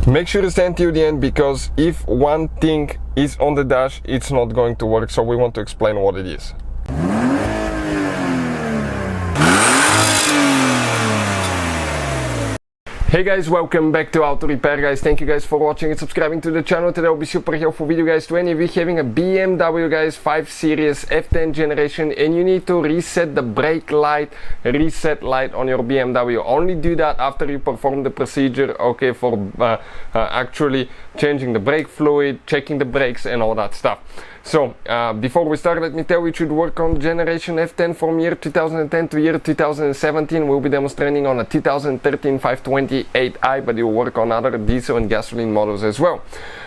Make sure to stand till the end, because if one thing is on the dash, it's not going to work, so we want to explain what it is. Hey guys, welcome back to Auto Repair, guys. Thank you guys for watching and subscribing to the channel. Today will be super helpful video, guys, to any of you having a BMW, guys, 5 Series F10 generation, and you need to reset the brake light, reset light on your BMW. Only do that after you perform the procedure, okay, for actually changing the brake fluid, checking the brakes and all that stuff. So before we start, let me tell you, you should work on generation F10 from year 2010 to year 2017. We'll be demonstrating on a 2013 528i, but you'll work on other diesel and gasoline models as well.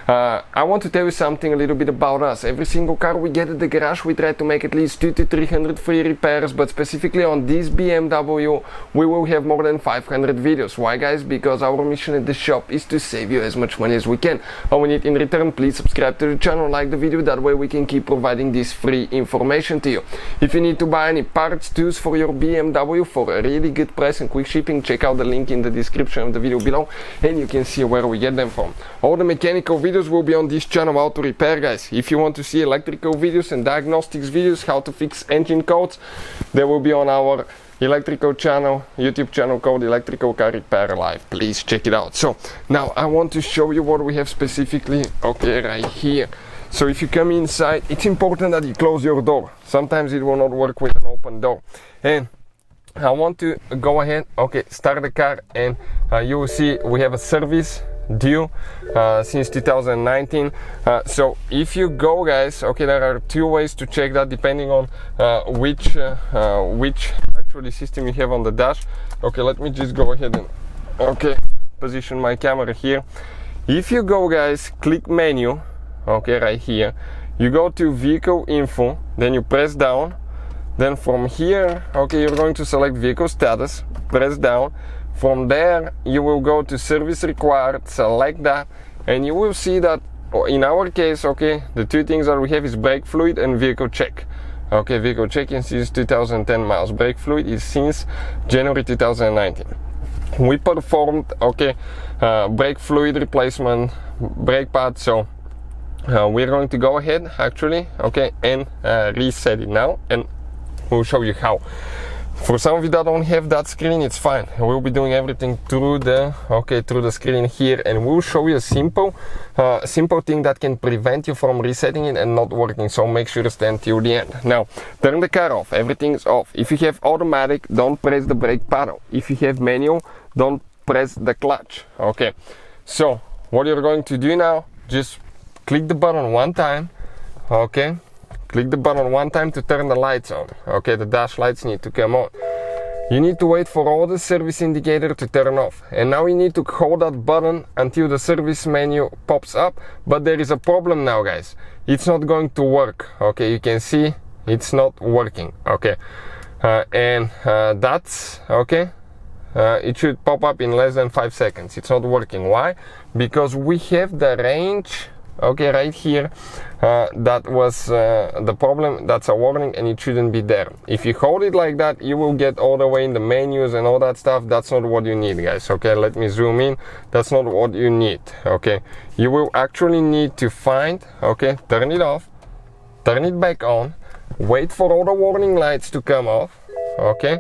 I want to tell you something a little bit about us. Every single car we get at the garage, we try to make at least 200 to 300 free repairs, but specifically on this BMW, we will have more than 500 videos. Why, guys? Because our mission at the shop is to save you as much money as we can. All we need in return, please subscribe to the channel, like the video, that way we can keep providing this free information to you. If you need to buy any parts, tools for your BMW for a really good price and quick shipping, check out the link in the description of the video below and you can see where we get them from. All the mechanical videos will be on this channel, Auto Repair, guys. If you want to see electrical videos and diagnostics videos, how to fix engine codes, they will be on our electrical channel, YouTube channel called Electrical Car Repair Live. Please check it out. So now I want to show you what we have specifically, okay, right here. So if you come inside, it's important that you close your door. Sometimes it will not work with an open door. And I want to go ahead, okay, start the car, and you will see we have a service due since 2019. So if you go, guys, okay, there are two ways to check that depending on which actually system you have on the dash. Okay, let me just go ahead and, okay, position my camera here. If you go, guys, click menu, okay, right here, you go to vehicle info, then you press down, then from here, okay, you're going to select vehicle status, press down. From there you will go to service required, select that, and you will see that in our case, okay, the two things that we have is brake fluid and vehicle check. Okay, vehicle check is since 2010 miles, brake fluid is since January 2019. We performed, okay, brake fluid replacement, brake pad, so we're going to go ahead actually, okay, and reset it now, and we'll show you how. For some of you that don't have that screen, it's fine. We'll be doing everything through the, okay, through the screen here, and we'll show you a simple thing that can prevent you from resetting it and not working. So make sure to stand till the end. Now turn the car off, everything's off. If you have automatic, don't press the brake pedal. If you have manual, don't press the clutch. Okay, so what you're going to do now, just click the button one time, okay, click the button one time to turn the lights on. Okay, the dash lights need to come on. You need to wait for all the service indicator to turn off, and now you need to hold that button until the service menu pops up. But there is a problem now, guys, it's not going to work. Okay, you can see it's not working. Okay, and that's okay. It should pop up in less than 5 seconds. It's not working. Why? Because we have the range, okay, right here, that was the problem. That's a warning and it shouldn't be there. If you hold it like that, you will get all the way in the menus and all that stuff. That's not what you need, guys. Okay, let me zoom in. That's not what you need. Okay, you will actually need to find, okay, turn it off, turn it back on, wait for all the warning lights to come off, okay,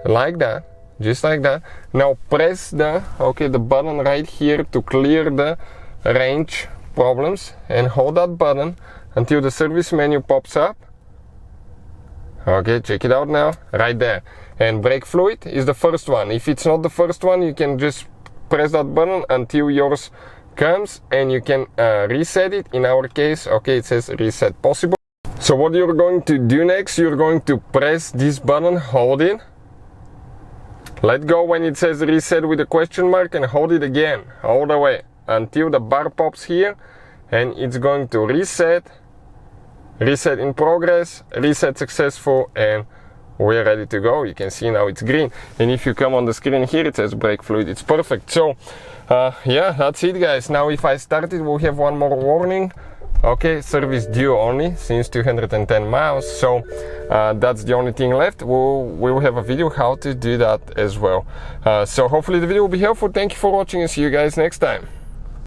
like that, just like that. Now press the, okay, the button right here to clear the range problems, and hold that button until the service menu pops up. Okay, check it out now, right there. And brake fluid is the first one. If it's not the first one, you can just press that button until yours comes and you can reset it. In our case, okay, it says reset possible. So what you're going to do next, you're going to press this button, hold it, let go when it says reset with a question mark, and hold it again all the way until the bar pops here, and it's going to reset in progress, reset successful, and we're ready to go. You can see now it's green, and if you come on the screen here, it says brake fluid. It's perfect. So yeah, that's it, guys. Now if I start it, we'll have one more warning. Okay, service due only since 210 miles. So that's the only thing left. We'll have a video how to do that as well. So hopefully the video will be helpful. Thank you for watching and see you guys next time.